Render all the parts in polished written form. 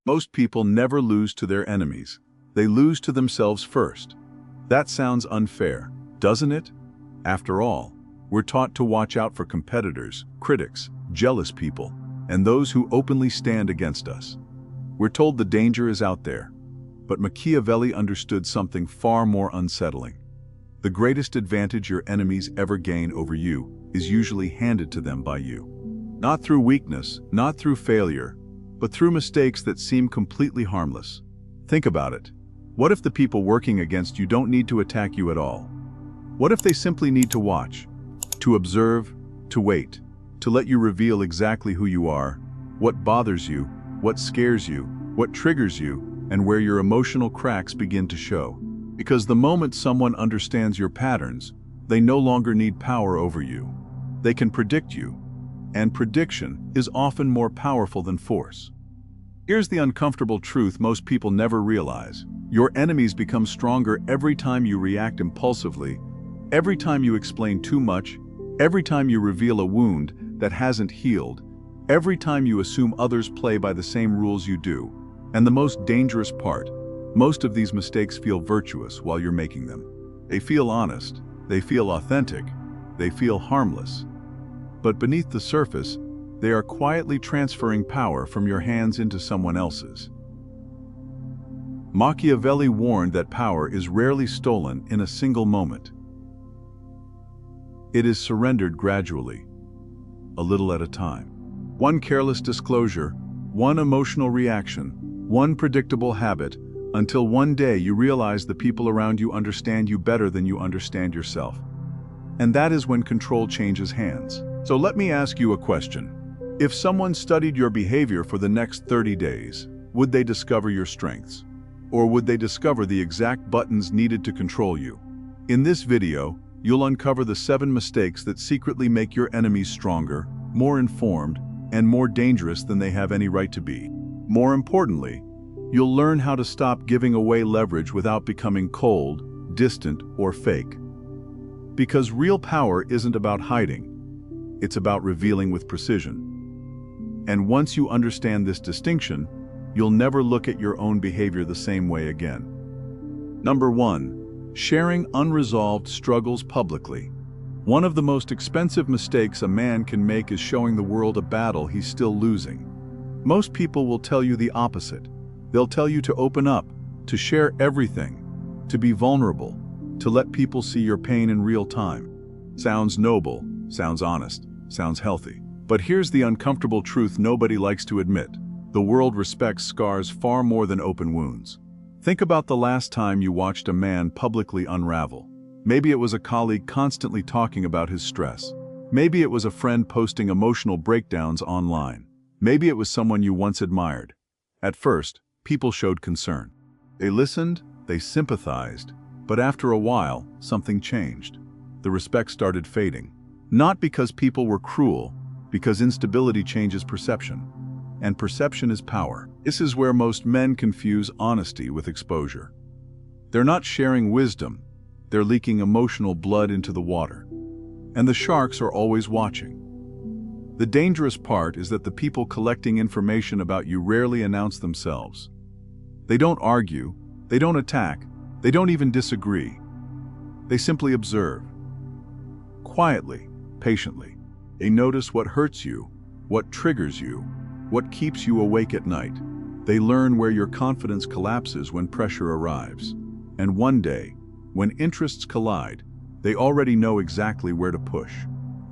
Most people never lose to their enemies. They lose to themselves first. That sounds unfair, doesn't it? After all, we're taught to watch out for competitors, critics, jealous people, and those who openly stand against us. We're told the danger is out there. But Machiavelli understood something far more unsettling. The greatest advantage your enemies ever gain over you is usually handed to them by you. Not through weakness, not through failure, but through mistakes that seem completely harmless. Think about it. What if the people working against you don't need to attack you at all? What if they simply need to watch, to observe, to wait, to let you reveal exactly who you are, what bothers you, what scares you, what triggers you, and where your emotional cracks begin to show? Because the moment someone understands your patterns, they no longer need power over you. They can predict you, and prediction is often more powerful than force. Here's the uncomfortable truth most people never realize. Your enemies become stronger every time you react impulsively, every time you explain too much, every time you reveal a wound that hasn't healed, every time you assume others play by the same rules you do. And the most dangerous part, most of these mistakes feel virtuous while you're making them. They feel honest, they feel authentic, they feel harmless. But beneath the surface, they are quietly transferring power from your hands into someone else's. Machiavelli warned that power is rarely stolen in a single moment. It is surrendered gradually, a little at a time. One careless disclosure, one emotional reaction, one predictable habit, until one day you realize the people around you understand you better than you understand yourself. And that is when control changes hands. So let me ask you a question. If someone studied your behavior for the next 30 days, would they discover your strengths? Or would they discover the exact buttons needed to control you? In this video, you'll uncover the 7 mistakes that secretly make your enemies stronger, more informed, and more dangerous than they have any right to be. More importantly, you'll learn how to stop giving away leverage without becoming cold, distant, or fake. Because real power isn't about hiding, it's about revealing with precision. And once you understand this distinction, you'll never look at your own behavior the same way again. Number 1. Sharing unresolved struggles publicly. One of the most expensive mistakes a man can make is showing the world a battle he's still losing. Most people will tell you the opposite. They'll tell you to open up, to share everything, to be vulnerable, to let people see your pain in real time. Sounds noble, sounds honest, sounds healthy. But here's the uncomfortable truth nobody likes to admit. The world respects scars far more than open wounds. Think about the last time you watched a man publicly unravel. Maybe it was a colleague constantly talking about his stress. Maybe it was a friend posting emotional breakdowns online. Maybe it was someone you once admired. At first, people showed concern. They listened, they sympathized, but after a while, something changed. The respect started fading. Not because people were cruel, because instability changes perception. And perception is power. This is where most men confuse honesty with exposure. They're not sharing wisdom, they're leaking emotional blood into the water. And the sharks are always watching. The dangerous part is that the people collecting information about you rarely announce themselves. They don't argue, they don't attack, they don't even disagree. They simply observe. Quietly, patiently. They notice what hurts you, what triggers you, what keeps you awake at night. They learn where your confidence collapses when pressure arrives. And one day, when interests collide, they already know exactly where to push.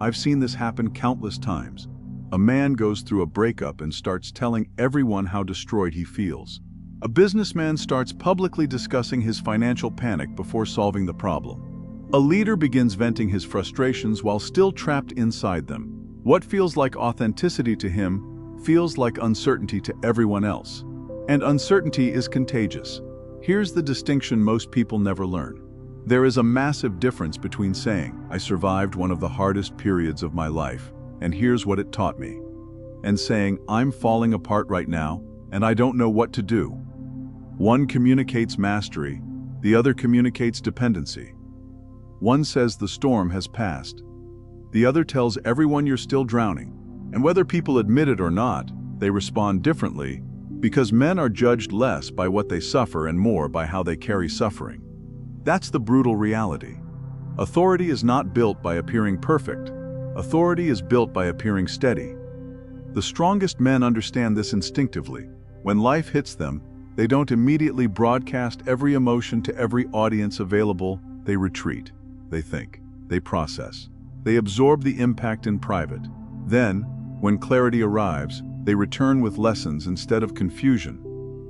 I've seen this happen countless times. A man goes through a breakup and starts telling everyone how destroyed he feels. A businessman starts publicly discussing his financial panic before solving the problem. A leader begins venting his frustrations while still trapped inside them. What feels like authenticity to him feels like uncertainty to everyone else. And uncertainty is contagious. Here's the distinction most people never learn. There is a massive difference between saying, "I survived one of the hardest periods of my life, and here's what it taught me," and saying, "I'm falling apart right now, and I don't know what to do." One communicates mastery, the other communicates dependency. One says the storm has passed. The other tells everyone you're still drowning. And whether people admit it or not, they respond differently, Because men are judged less by what they suffer and more by how they carry suffering. That's the brutal reality. Authority is not built by appearing perfect. Authority is built by appearing steady. The strongest men understand this instinctively. When life hits them, they don't immediately broadcast every emotion to every audience available. They retreat. They think. They process. They absorb the impact in private. Then, when clarity arrives, they return with lessons instead of confusion,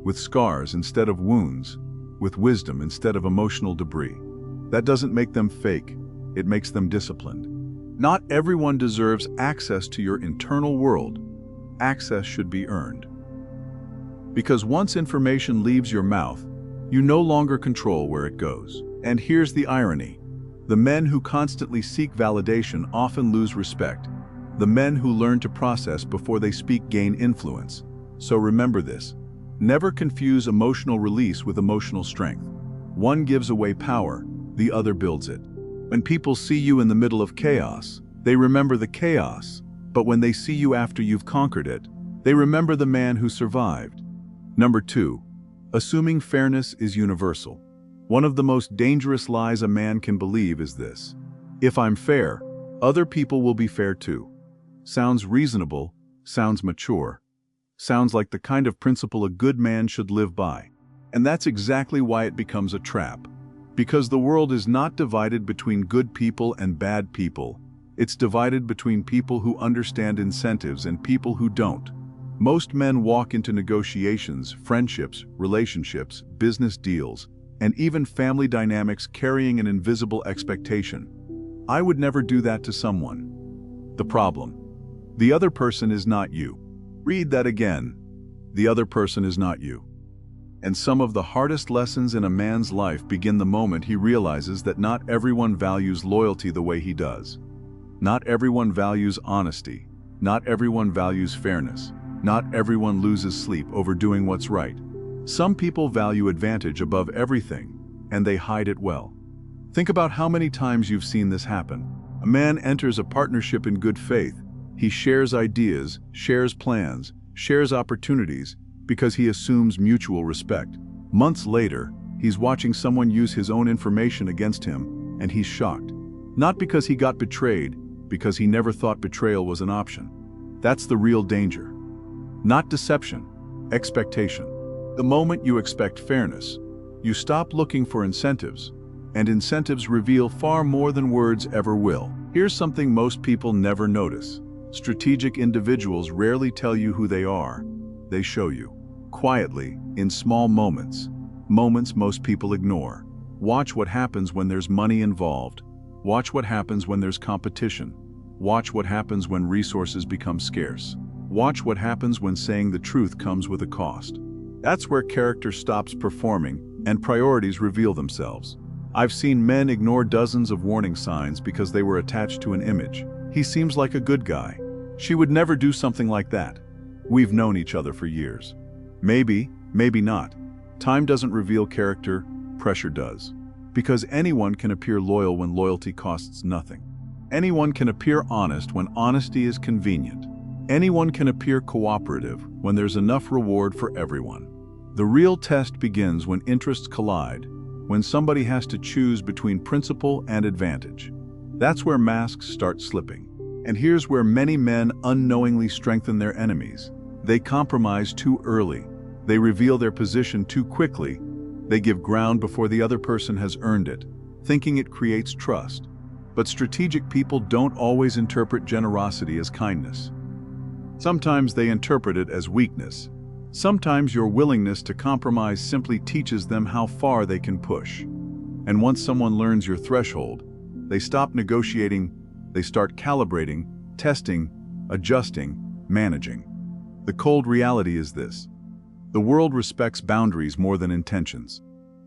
with scars instead of wounds, with wisdom instead of emotional debris. That doesn't make them fake, it makes them disciplined. Not everyone deserves access to your internal world. Access should be earned. Because once information leaves your mouth, you no longer control where it goes. And here's the irony. The men who constantly seek validation often lose respect. The men who learn to process before they speak gain influence. So remember this. Never confuse emotional release with emotional strength. One gives away power, the other builds it. When people see you in the middle of chaos, they remember the chaos. But when they see you after you've conquered it, they remember the man who survived. Number 2. Assuming fairness is universal. One of the most dangerous lies a man can believe is this: if I'm fair, other people will be fair too. Sounds reasonable, sounds mature, sounds like the kind of principle a good man should live by. And that's exactly why it becomes a trap. Because the world is not divided between good people and bad people. It's divided between people who understand incentives and people who don't. Most men walk into negotiations, friendships, relationships, business deals, and even family dynamics carrying an invisible expectation. I would never do that to someone. The problem: the other person is not you. Read that again. The other person is not you. And some of the hardest lessons in a man's life begin the moment he realizes that not everyone values loyalty the way he does. Not everyone values honesty. Not everyone values fairness. Not everyone loses sleep over doing what's right. Some people value advantage above everything, and they hide it well. Think about how many times you've seen this happen. A man enters a partnership in good faith. He shares ideas, shares plans, shares opportunities, because he assumes mutual respect. Months later, he's watching someone use his own information against him, and he's shocked. Not because he got betrayed, because he never thought betrayal was an option. That's the real danger. Not deception, expectation. The moment you expect fairness, you stop looking for incentives, and incentives reveal far more than words ever will. Here's something most people never notice. Strategic individuals rarely tell you who they are. They show you, quietly, in small moments. Moments most people ignore. Watch what happens when there's money involved. Watch what happens when there's competition. Watch what happens when resources become scarce. Watch what happens when saying the truth comes with a cost. That's where character stops performing and priorities reveal themselves. I've seen men ignore dozens of warning signs because they were attached to an image. He seems like a good guy. She would never do something like that. We've known each other for years. Maybe, maybe not. Time doesn't reveal character, pressure does. Because anyone can appear loyal when loyalty costs nothing. Anyone can appear honest when honesty is convenient. Anyone can appear cooperative when there's enough reward for everyone. The real test begins when interests collide, when somebody has to choose between principle and advantage. That's where masks start slipping. And here's where many men unknowingly strengthen their enemies. They compromise too early. They reveal their position too quickly. They give ground before the other person has earned it, thinking it creates trust. But strategic people don't always interpret generosity as kindness. Sometimes they interpret it as weakness. Sometimes your willingness to compromise simply teaches them how far they can push. And once someone learns your threshold, they stop negotiating, they start calibrating, testing, adjusting, managing. The cold reality is this: the world respects boundaries more than intentions.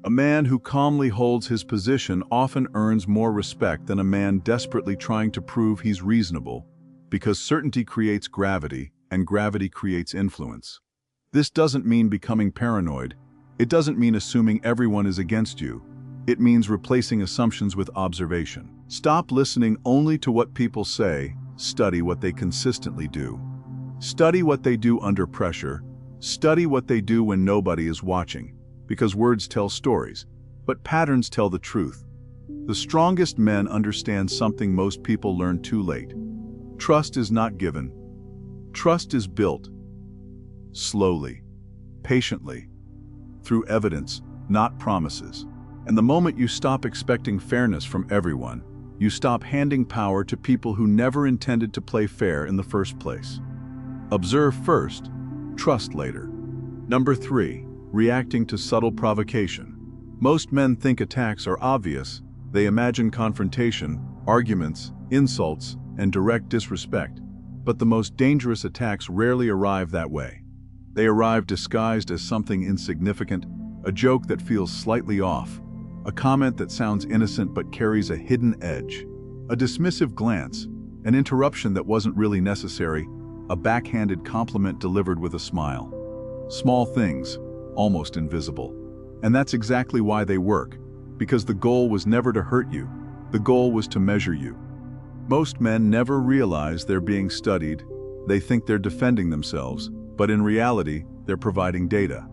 A man who calmly holds his position often earns more respect than a man desperately trying to prove he's reasonable, because certainty creates gravity, and gravity creates influence. This doesn't mean becoming paranoid. It doesn't mean assuming everyone is against you. It means replacing assumptions with observation. Stop listening only to what people say. Study what they consistently do. Study what they do under pressure. Study what they do when nobody is watching, because words tell stories, but patterns tell the truth. The strongest men understand something most people learn too late. Trust is not given. Trust is built. Slowly, patiently, through evidence, not promises. And the moment you stop expecting fairness from everyone, you stop handing power to people who never intended to play fair in the first place. Observe first, trust later. Number 3, reacting to subtle provocation. Most men think attacks are obvious. They imagine confrontation, arguments, insults, and direct disrespect. But the most dangerous attacks rarely arrive that way. They arrive disguised as something insignificant, a joke that feels slightly off, a comment that sounds innocent but carries a hidden edge, a dismissive glance, an interruption that wasn't really necessary, a backhanded compliment delivered with a smile. Small things, almost invisible. And that's exactly why they work, because the goal was never to hurt you. The goal was to measure you. Most men never realize they're being studied. They think they're defending themselves, but in reality, they're providing data.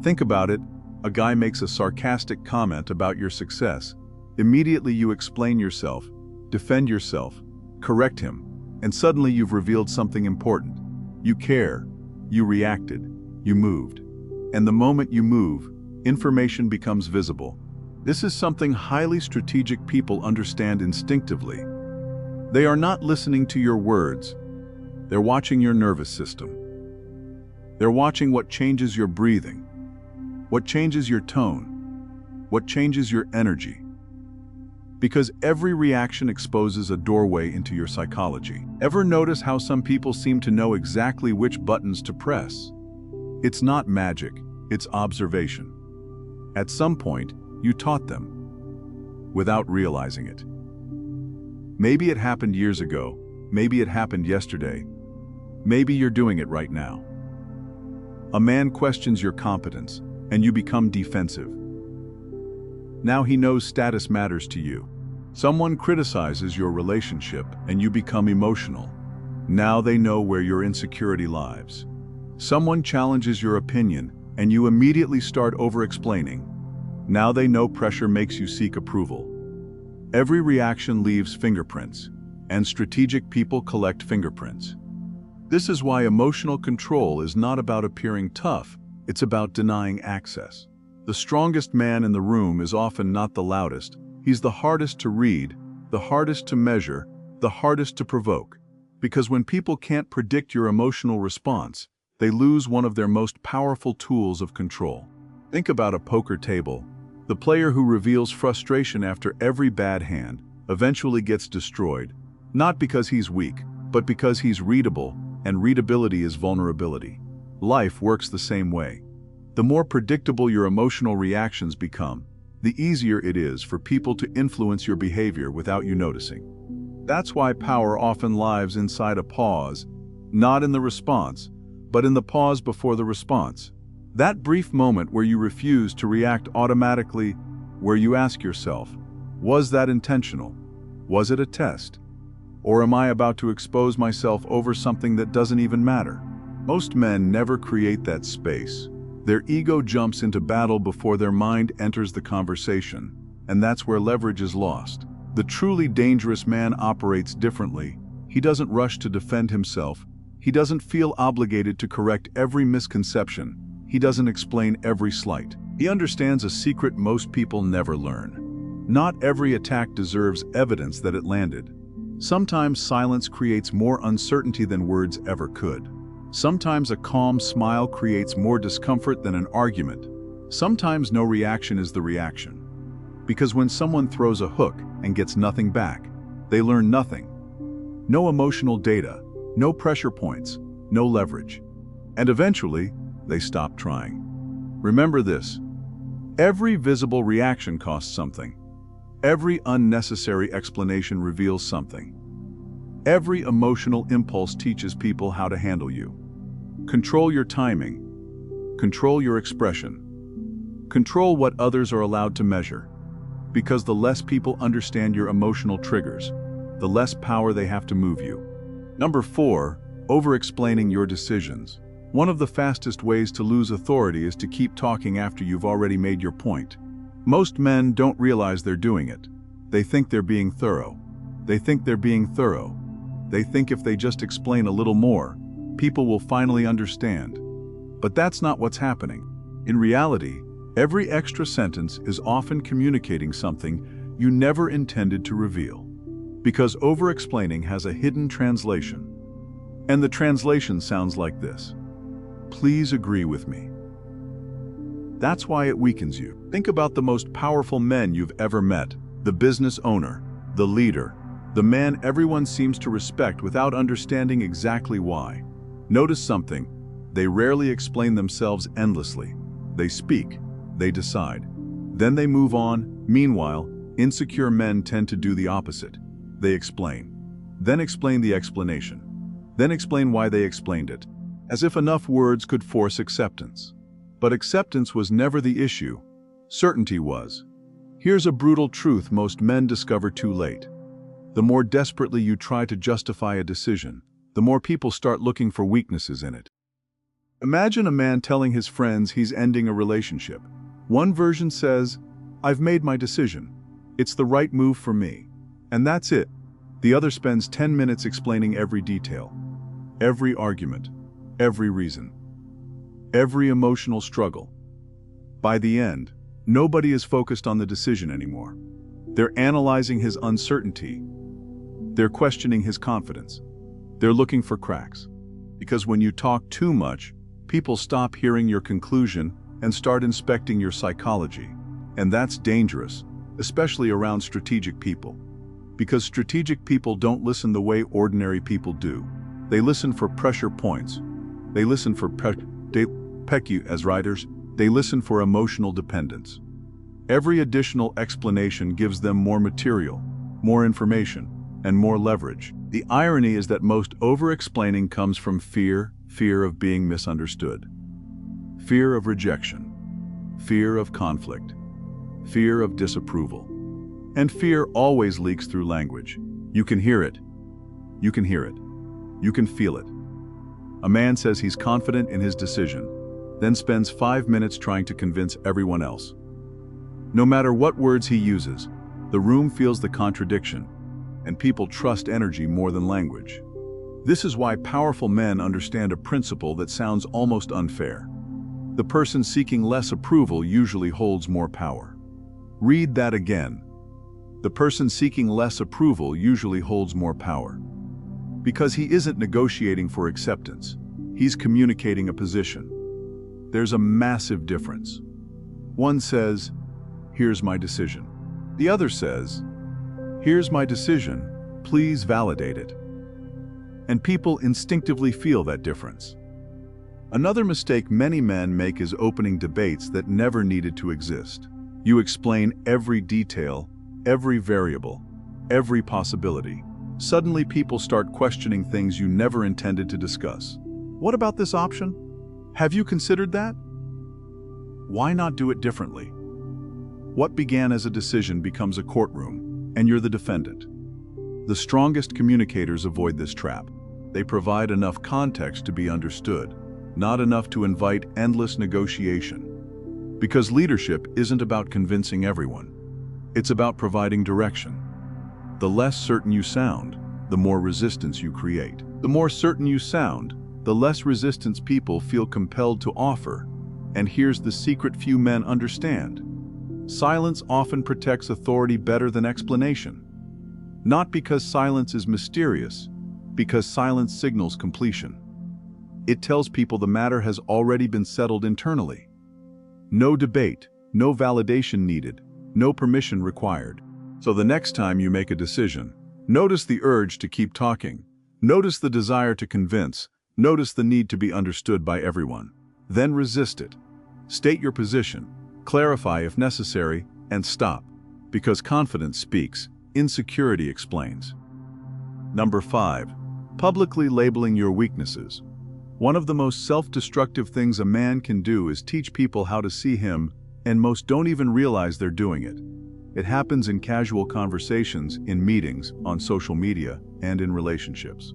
Think about it. A guy makes a sarcastic comment about your success. Immediately you explain yourself, defend yourself, correct him, and suddenly you've revealed something important. You care, you reacted, you moved. And the moment you move, information becomes visible. This is something highly strategic people understand instinctively. They are not listening to your words. They're watching your nervous system. They're watching what changes your breathing, what changes your tone, what changes your energy. Because every reaction exposes a doorway into your psychology. Ever notice how some people seem to know exactly which buttons to press? It's not magic, it's observation. At some point, you taught them, without realizing it. Maybe it happened years ago, maybe it happened yesterday, maybe you're doing it right now. A man questions your competence, and you become defensive. Now he knows status matters to you. Someone criticizes your relationship, and you become emotional. Now they know where your insecurity lies. Someone challenges your opinion, and you immediately start over-explaining. Now they know pressure makes you seek approval. Every reaction leaves fingerprints, and strategic people collect fingerprints. This is why emotional control is not about appearing tough, it's about denying access. The strongest man in the room is often not the loudest. He's the hardest to read, the hardest to measure, the hardest to provoke. Because when people can't predict your emotional response, they lose one of their most powerful tools of control. Think about a poker table. The player who reveals frustration after every bad hand eventually gets destroyed, not because he's weak, but because he's readable, and readability is vulnerability. Life works the same way. The more predictable your emotional reactions become, the easier it is for people to influence your behavior without you noticing. That's why power often lives inside a pause, not in the response, but in the pause before the response. That brief moment where you refuse to react automatically, where you ask yourself, was that intentional? Was it a test? Or am I about to expose myself over something that doesn't even matter? Most men never create that space. Their ego jumps into battle before their mind enters the conversation, and that's where leverage is lost. The truly dangerous man operates differently. He doesn't rush to defend himself. He doesn't feel obligated to correct every misconception. He doesn't explain every slight. He understands a secret most people never learn. Not every attack deserves evidence that it landed. Sometimes silence creates more uncertainty than words ever could. Sometimes a calm smile creates more discomfort than an argument. Sometimes no reaction is the reaction. Because when someone throws a hook and gets nothing back, they learn nothing. No emotional data, no pressure points, no leverage. And eventually, they stop trying. Remember this: every visible reaction costs something. Every unnecessary explanation reveals something. Every emotional impulse teaches people how to handle you. Control your timing. Control your expression. Control what others are allowed to measure. Because the less people understand your emotional triggers, the less power they have to move you. Number 4, over-explaining your decisions. One of the fastest ways to lose authority is to keep talking after you've already made your point. Most men don't realize they're doing it. They think they're being thorough. They think if they just explain a little more, people will finally understand. But that's not what's happening. In reality, every extra sentence is often communicating something you never intended to reveal. Because over-explaining has a hidden translation. And the translation sounds like this: please agree with me. That's why it weakens you. Think about the most powerful men you've ever met: the business owner, the leader, the man everyone seems to respect without understanding exactly why. Notice something: they rarely explain themselves endlessly. They speak, they decide, then they move on. Meanwhile, insecure men tend to do the opposite. They explain, then explain the explanation, then explain why they explained it, as if enough words could force acceptance. But acceptance was never the issue. Certainty was. Here's a brutal truth most men discover too late. The more desperately you try to justify a decision, the more people start looking for weaknesses in it. Imagine a man telling his friends he's ending a relationship. One version says, "I've made my decision. It's the right move for me." And that's it. The other spends 10 minutes explaining every detail, every argument, every reason, every emotional struggle. By the end, nobody is focused on the decision anymore. They're analyzing his uncertainty. They're questioning his confidence. They're looking for cracks. Because when you talk too much, people stop hearing your conclusion and start inspecting your psychology. And that's dangerous, especially around strategic people. Because strategic people don't listen the way ordinary people do. They listen for pressure points. They listen for as writers. They listen for emotional dependence. Every additional explanation gives them more material, more information, and more leverage. The irony is that most over-explaining comes from fear of being misunderstood, fear of rejection, fear of conflict, fear of disapproval. And fear always leaks through language. You can hear it. You can hear it. You can feel it. A man says he's confident in his decision, then spends 5 minutes trying to convince everyone else. No matter what words he uses, the room feels the contradiction, and people trust energy more than language. This is why powerful men understand a principle that sounds almost unfair. The person seeking less approval usually holds more power. Read that again. The person seeking less approval usually holds more power. Because he isn't negotiating for acceptance, he's communicating a position. There's a massive difference. One says, "Here's my decision." The other says, "Here's my decision, please validate it." And people instinctively feel that difference. Another mistake many men make is opening debates that never needed to exist. You explain every detail, every variable, every possibility. Suddenly people start questioning things you never intended to discuss. What about this option? Have you considered that? Why not do it differently? What began as a decision becomes a courtroom, and you're the defendant. The strongest communicators avoid this trap. They provide enough context to be understood, not enough to invite endless negotiation. Because leadership isn't about convincing everyone. It's about providing direction. The less certain you sound, the more resistance you create. The more certain you sound, the less resistance people feel compelled to offer. And here's the secret few men understand. Silence often protects authority better than explanation. Not because silence is mysterious, because silence signals completion. It tells people the matter has already been settled internally. No debate, no validation needed, no permission required. So the next time you make a decision, notice the urge to keep talking. Notice the desire to convince. Notice the need to be understood by everyone. Then resist it. State your position, clarify if necessary, and stop. Because confidence speaks, insecurity explains. Number 5. Publicly labeling your weaknesses. One of the most self-destructive things a man can do is teach people how to see him, and most don't even realize they're doing it. It happens in casual conversations, in meetings, on social media, and in relationships.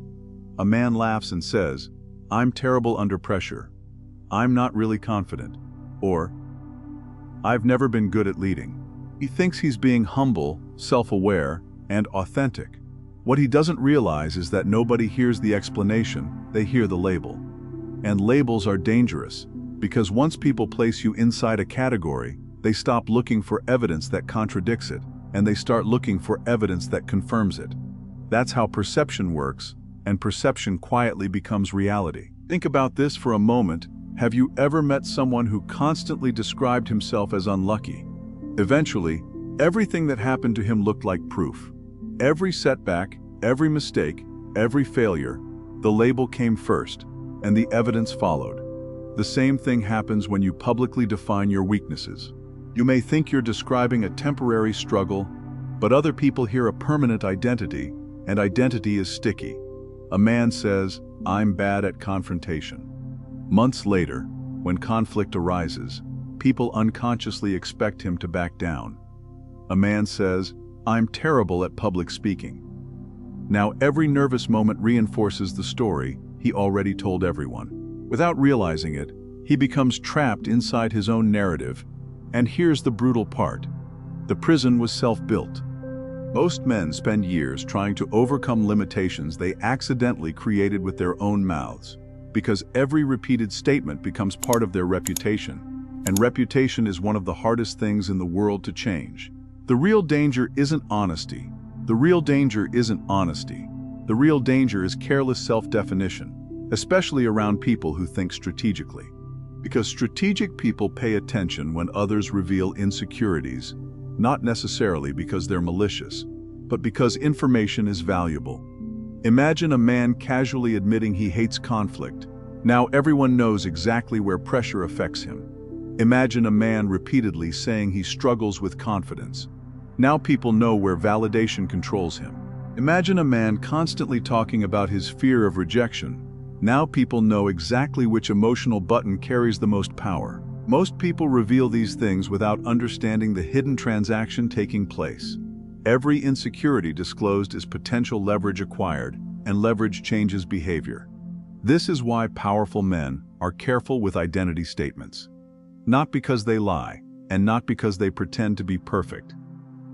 A man laughs and says, "I'm terrible under pressure," "I'm not really confident," or "I've never been good at leading." He thinks he's being humble, self-aware, and authentic. What he doesn't realize is that nobody hears the explanation, they hear the label. And labels are dangerous, because once people place you inside a category, they stop looking for evidence that contradicts it, and they start looking for evidence that confirms it. That's how perception works, and perception quietly becomes reality. Think about this for a moment. Have you ever met someone who constantly described himself as unlucky? Eventually, everything that happened to him looked like proof. Every setback, every mistake, every failure, the label came first, and the evidence followed. The same thing happens when you publicly define your weaknesses. You may think you're describing a temporary struggle, but other people hear a permanent identity, and identity is sticky. A man says, "I'm bad at confrontation." Months later, when conflict arises, people unconsciously expect him to back down. A man says, "I'm terrible at public speaking." Now every nervous moment reinforces the story he already told everyone. Without realizing it, he becomes trapped inside his own narrative. And here's the brutal part. The prison was self-built. Most men spend years trying to overcome limitations they accidentally created with their own mouths, because every repeated statement becomes part of their reputation, and reputation is one of the hardest things in the world to change. The real danger isn't honesty. The real danger isn't honesty. The real danger is careless self-definition, especially around people who think strategically. Because strategic people pay attention when others reveal insecurities, not necessarily because they're malicious, but because information is valuable. Imagine a man casually admitting he hates conflict. Now everyone knows exactly where pressure affects him. Imagine a man repeatedly saying he struggles with confidence. Now people know where validation controls him. Imagine a man constantly talking about his fear of rejection. Now people know exactly which emotional button carries the most power. Most people reveal these things without understanding the hidden transaction taking place. Every insecurity disclosed is potential leverage acquired, and leverage changes behavior. This is why powerful men are careful with identity statements. Not because they lie, and not because they pretend to be perfect,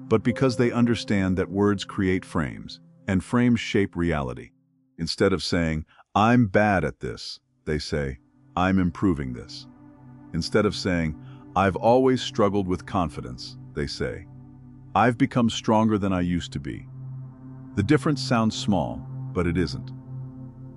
but because they understand that words create frames, and frames shape reality. Instead of saying, "I'm bad at this," they say, "I'm improving this." Instead of saying, "I've always struggled with confidence," they say, "I've become stronger than I used to be." The difference sounds small, but it isn't.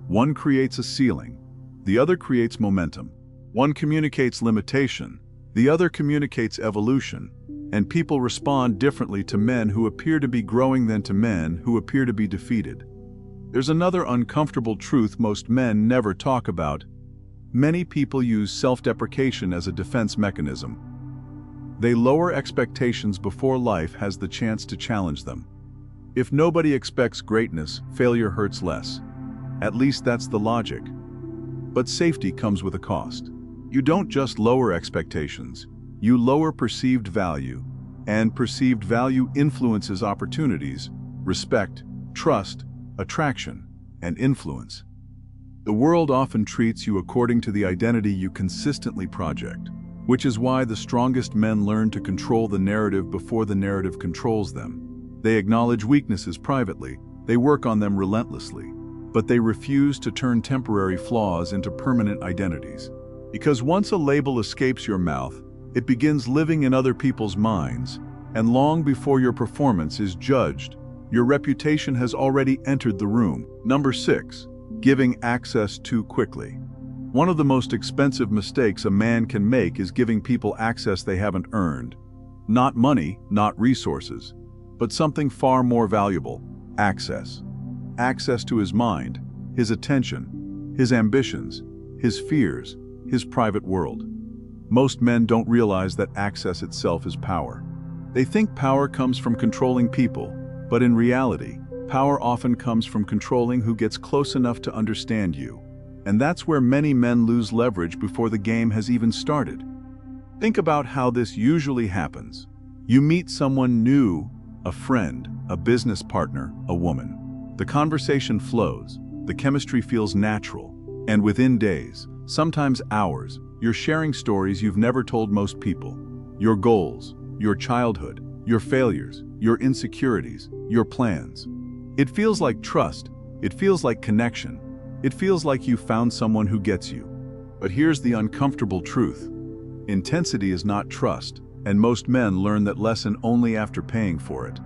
One creates a ceiling, the other creates momentum. One communicates limitation, the other communicates evolution, and people respond differently to men who appear to be growing than to men who appear to be defeated. There's another uncomfortable truth most men never talk about. Many people use self-deprecation as a defense mechanism. They lower expectations before life has the chance to challenge them. If nobody expects greatness, failure hurts less. At least that's the logic. But safety comes with a cost. You don't just lower expectations, you lower perceived value, and perceived value influences opportunities, respect, trust, attraction, and influence. The world often treats you according to the identity you consistently project, which is why the strongest men learn to control the narrative before the narrative controls them. They acknowledge weaknesses privately, they work on them relentlessly, but they refuse to turn temporary flaws into permanent identities. Because once a label escapes your mouth, it begins living in other people's minds, and long before your performance is judged, your reputation has already entered the room. Number 6. Giving access too quickly. One of the most expensive mistakes a man can make is giving people access they haven't earned. Not money, not resources, but something far more valuable: access. Access to his mind, his attention, his ambitions, his fears, his private world. Most men don't realize that access itself is power. They think power comes from controlling people, but in reality, power often comes from controlling who gets close enough to understand you. And that's where many men lose leverage before the game has even started. Think about how this usually happens. You meet someone new, a friend, a business partner, a woman. The conversation flows, the chemistry feels natural, And within days, sometimes hours, you're sharing stories you've never told most people. Your goals, your childhood, your failures, your insecurities, your plans. It feels like trust. It feels like connection. It feels like you found someone who gets you. But here's the uncomfortable truth. Intensity is not trust, and most men learn that lesson only after paying for it.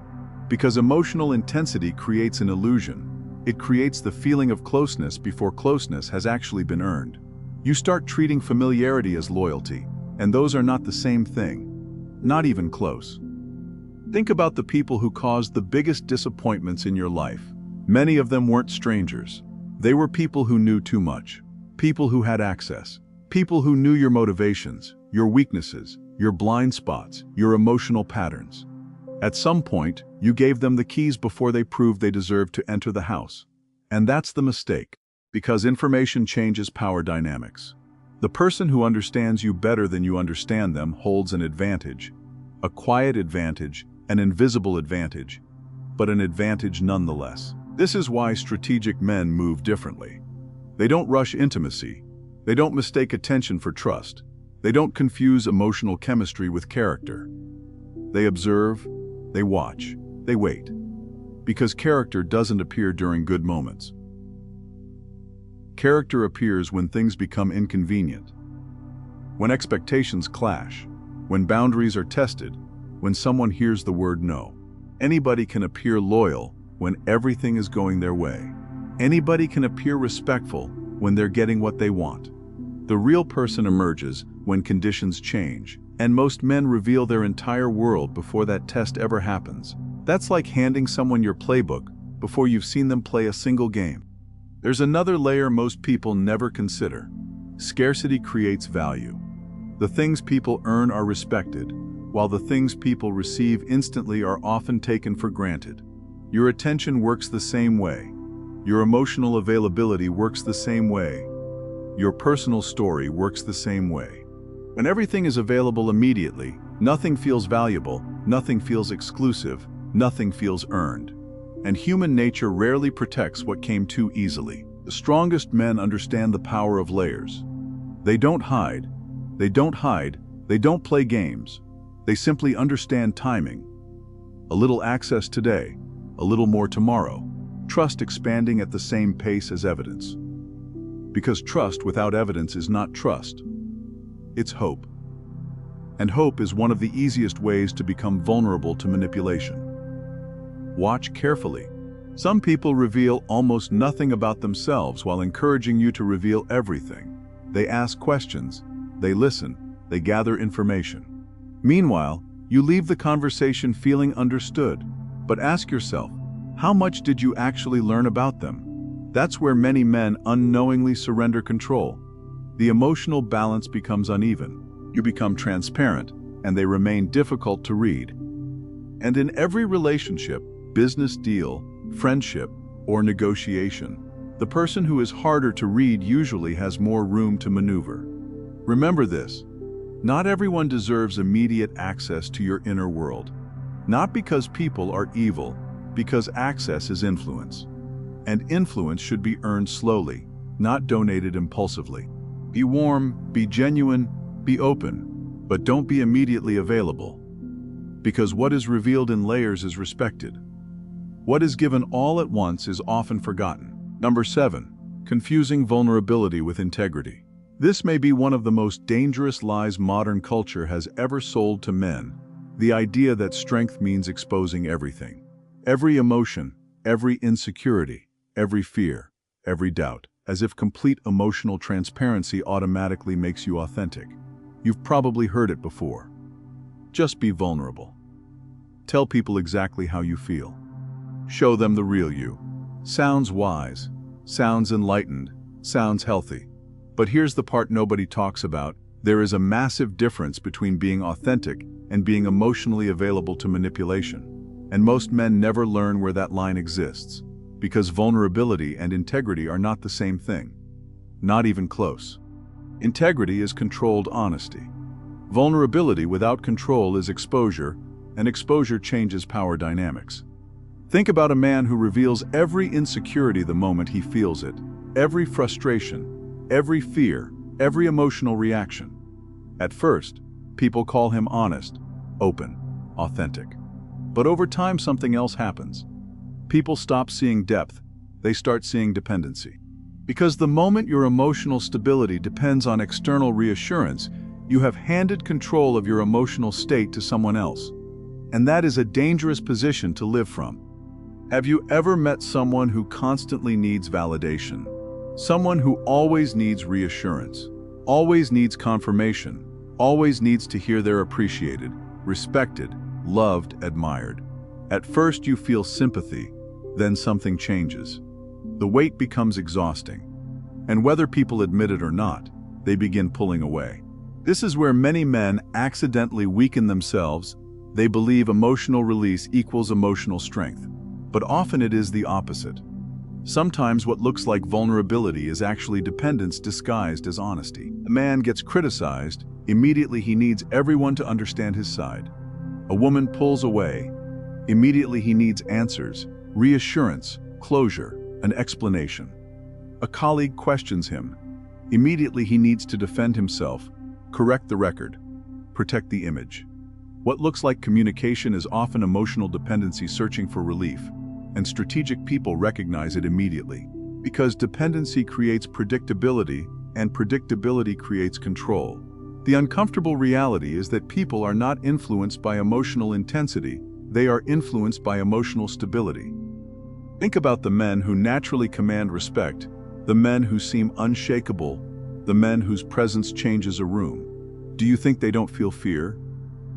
Because emotional intensity creates an illusion. It creates the feeling of closeness before closeness has actually been earned. You start treating familiarity as loyalty, and those are not the same thing. Not even close. Think about the people who caused the biggest disappointments in your life. Many of them weren't strangers. They were people who knew too much. People who had access. People who knew your motivations, your weaknesses, your blind spots, your emotional patterns. At some point, you gave them the keys before they proved they deserved to enter the house. And that's the mistake, because information changes power dynamics. The person who understands you better than you understand them holds an advantage. A quiet advantage, an invisible advantage, but an advantage nonetheless. This is why strategic men move differently. They don't rush intimacy. They don't mistake attention for trust. They don't confuse emotional chemistry with character. They observe, they watch, they wait. Because character doesn't appear during good moments. Character appears when things become inconvenient. When expectations clash. When boundaries are tested. When someone hears the word no. Anybody can appear loyal when everything is going their way. Anybody can appear respectful when they're getting what they want. The real person emerges when conditions change, and most men reveal their entire world before that test ever happens. That's like handing someone your playbook before you've seen them play a single game. There's another layer most people never consider. Scarcity creates value. The things people earn are respected, while the things people receive instantly are often taken for granted. Your attention works the same way. Your emotional availability works the same way. Your personal story works the same way. When everything is available immediately, nothing feels valuable, nothing feels exclusive, nothing feels earned. And human nature rarely protects what came too easily. The strongest men understand the power of layers. They don't hide. They don't hide. They don't play games. They simply understand timing. A little access today, a little more tomorrow. Trust expanding at the same pace as evidence. Because trust without evidence is not trust. It's hope. And hope is one of the easiest ways to become vulnerable to manipulation. Watch carefully. Some people reveal almost nothing about themselves while encouraging you to reveal everything. They ask questions, they listen, they gather information. Meanwhile, you leave the conversation feeling understood, but ask yourself, how much did you actually learn about them? That's where many men unknowingly surrender control. The emotional balance becomes uneven. You become transparent, and they remain difficult to read. And in every relationship, business deal, friendship, or negotiation, the person who is harder to read usually has more room to maneuver. Remember this. Not everyone deserves immediate access to your inner world. Not because people are evil, because access is influence. And influence should be earned slowly, not donated impulsively. Be warm, be genuine, be open, but don't be immediately available. Because what is revealed in layers is respected. What is given all at once is often forgotten. Number 7. Confusing vulnerability with integrity. This may be one of the most dangerous lies modern culture has ever sold to men. The idea that strength means exposing everything. Every emotion, every insecurity, every fear, every doubt. As if complete emotional transparency automatically makes you authentic. You've probably heard it before. Just be vulnerable. Tell people exactly how you feel. Show them the real you. Sounds wise, sounds enlightened, sounds healthy. But here's the part nobody talks about. There is a massive difference between being authentic and being emotionally available to manipulation. And most men never learn where that line exists. Because vulnerability and integrity are not the same thing. Not even close. Integrity is controlled honesty. Vulnerability without control is exposure, and exposure changes power dynamics. Think about a man who reveals every insecurity the moment he feels it, every frustration, every fear, every emotional reaction. At first, people call him honest, open, authentic. But over time, something else happens. People stop seeing depth, they start seeing dependency. Because the moment your emotional stability depends on external reassurance, you have handed control of your emotional state to someone else. And that is a dangerous position to live from. Have you ever met someone who constantly needs validation? Someone who always needs reassurance, always needs confirmation, always needs to hear they're appreciated, respected, loved, admired. At first you feel sympathy, then something changes. The weight becomes exhausting. And whether people admit it or not, they begin pulling away. This is where many men accidentally weaken themselves. They believe emotional release equals emotional strength. But often it is the opposite. Sometimes what looks like vulnerability is actually dependence disguised as honesty. A man gets criticized, immediately he needs everyone to understand his side. A woman pulls away, immediately he needs answers, reassurance, closure, an explanation. A colleague questions him. Immediately he needs to defend himself, correct the record, protect the image. What looks like communication is often emotional dependency searching for relief, and strategic people recognize it immediately. Because dependency creates predictability, and predictability creates control. The uncomfortable reality is that people are not influenced by emotional intensity, they are influenced by emotional stability. Think about the men who naturally command respect, the men who seem unshakable, the men whose presence changes a room. Do you think they don't feel fear,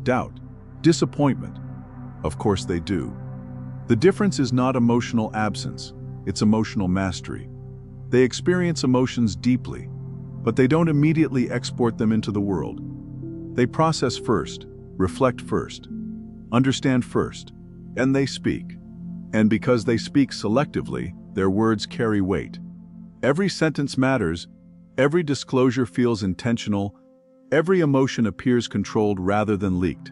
doubt, disappointment? Of course they do. The difference is not emotional absence, it's emotional mastery. They experience emotions deeply, but they don't immediately export them into the world. They process first, reflect first, understand first, and they speak. And because they speak selectively, their words carry weight. Every sentence matters, every disclosure feels intentional, every emotion appears controlled rather than leaked.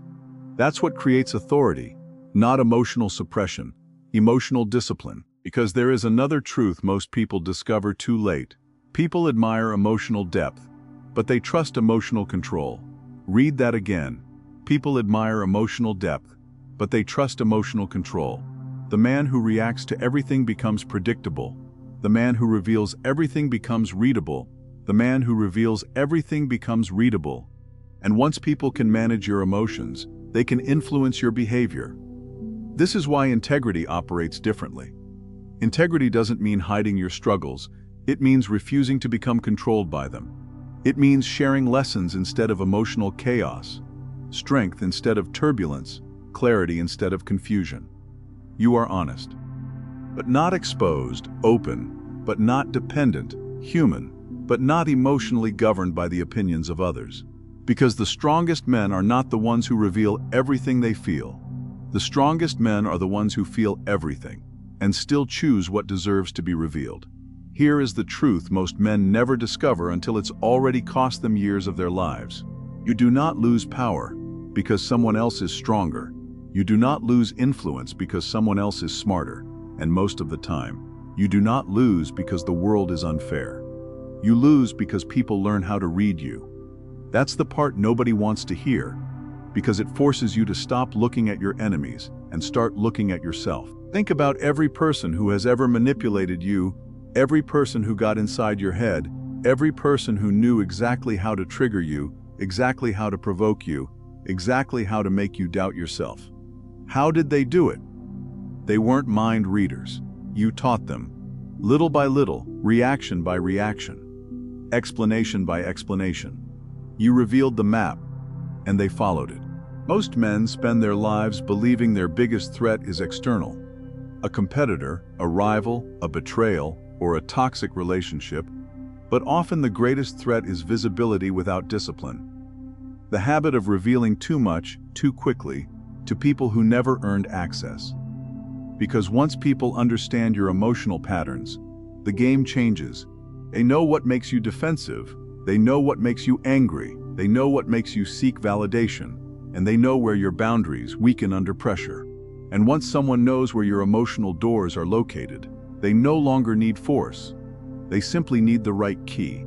That's what creates authority, not emotional suppression, emotional discipline. Because there is another truth most people discover too late. People admire emotional depth, but they trust emotional control. Read that again. People admire emotional depth, but they trust emotional control. The man who reacts to everything becomes predictable. The man who reveals everything becomes readable. The man who reveals everything becomes readable. And once people can manage your emotions, they can influence your behavior. This is why integrity operates differently. Integrity doesn't mean hiding your struggles. It means refusing to become controlled by them. It means sharing lessons instead of emotional chaos, strength instead of turbulence, clarity instead of confusion. You are honest, but not exposed, open, but not dependent, human, but not emotionally governed by the opinions of others. Because the strongest men are not the ones who reveal everything they feel. The strongest men are the ones who feel everything, and still choose what deserves to be revealed. Here is the truth most men never discover until it's already cost them years of their lives. You do not lose power because someone else is stronger. You do not lose influence because someone else is smarter. And most of the time, you do not lose because the world is unfair. You lose because people learn how to read you. That's the part nobody wants to hear, because it forces you to stop looking at your enemies and start looking at yourself. Think about every person who has ever manipulated you, every person who got inside your head, every person who knew exactly how to trigger you, exactly how to provoke you, exactly how to make you doubt yourself. How did they do it? They weren't mind readers. You taught them. Little by little, reaction by reaction, explanation by explanation. You revealed the map, and they followed it. Most men spend their lives believing their biggest threat is external. A competitor, a rival, a betrayal, or a toxic relationship, but often the greatest threat is visibility without discipline. The habit of revealing too much, too quickly, to people who never earned access. Because once people understand your emotional patterns, the game changes. They know what makes you defensive, they know what makes you angry, they know what makes you seek validation, and they know where your boundaries weaken under pressure. And once someone knows where your emotional doors are located, they no longer need force. They simply need the right key.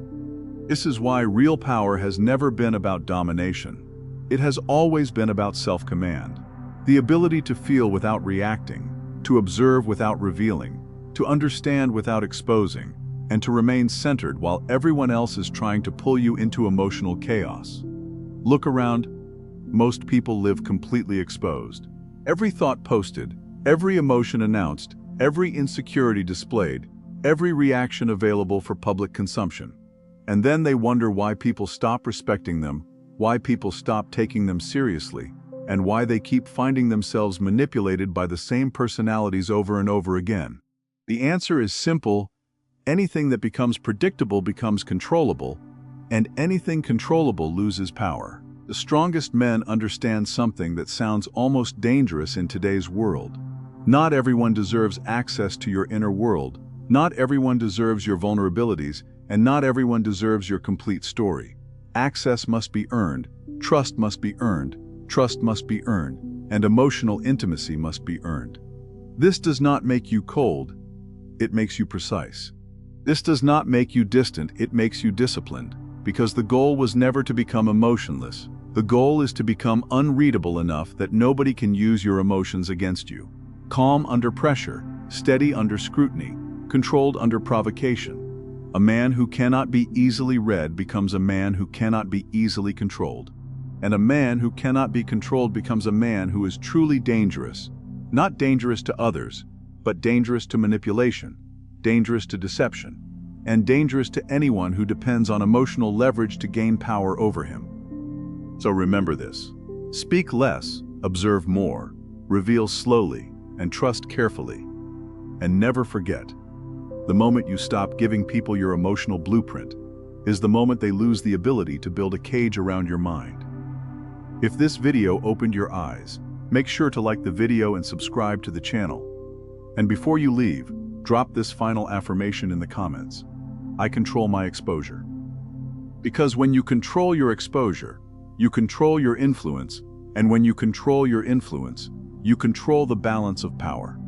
This is why real power has never been about domination. It has always been about self-command. The ability to feel without reacting, to observe without revealing, to understand without exposing, and to remain centered while everyone else is trying to pull you into emotional chaos. Look around. Most people live completely exposed. Every thought posted, every emotion announced, every insecurity displayed, every reaction available for public consumption. And then they wonder why people stop respecting them, why people stop taking them seriously, and why they keep finding themselves manipulated by the same personalities over and over again. The answer is simple. Anything that becomes predictable becomes controllable, and anything controllable loses power. The strongest men understand something that sounds almost dangerous in today's world. Not everyone deserves access to your inner world. Not everyone deserves your vulnerabilities, and not everyone deserves your complete story. Access must be earned, trust must be earned, trust must be earned, and emotional intimacy must be earned. This does not make you cold, it makes you precise. This does not make you distant, it makes you disciplined, because the goal was never to become emotionless. The goal is to become unreadable enough that nobody can use your emotions against you. Calm under pressure, steady under scrutiny, controlled under provocation. A man who cannot be easily read becomes a man who cannot be easily controlled. And a man who cannot be controlled becomes a man who is truly dangerous. Not dangerous to others, but dangerous to manipulation, dangerous to deception, and dangerous to anyone who depends on emotional leverage to gain power over him. So remember this. Speak less, observe more, reveal slowly, and trust carefully. And never forget, the moment you stop giving people your emotional blueprint is the moment they lose the ability to build a cage around your mind. If this video opened your eyes, make sure to like the video and subscribe to the channel. And before you leave, drop this final affirmation in the comments. I control my exposure. Because when you control your exposure, you control your influence, and when you control your influence, you control the balance of power.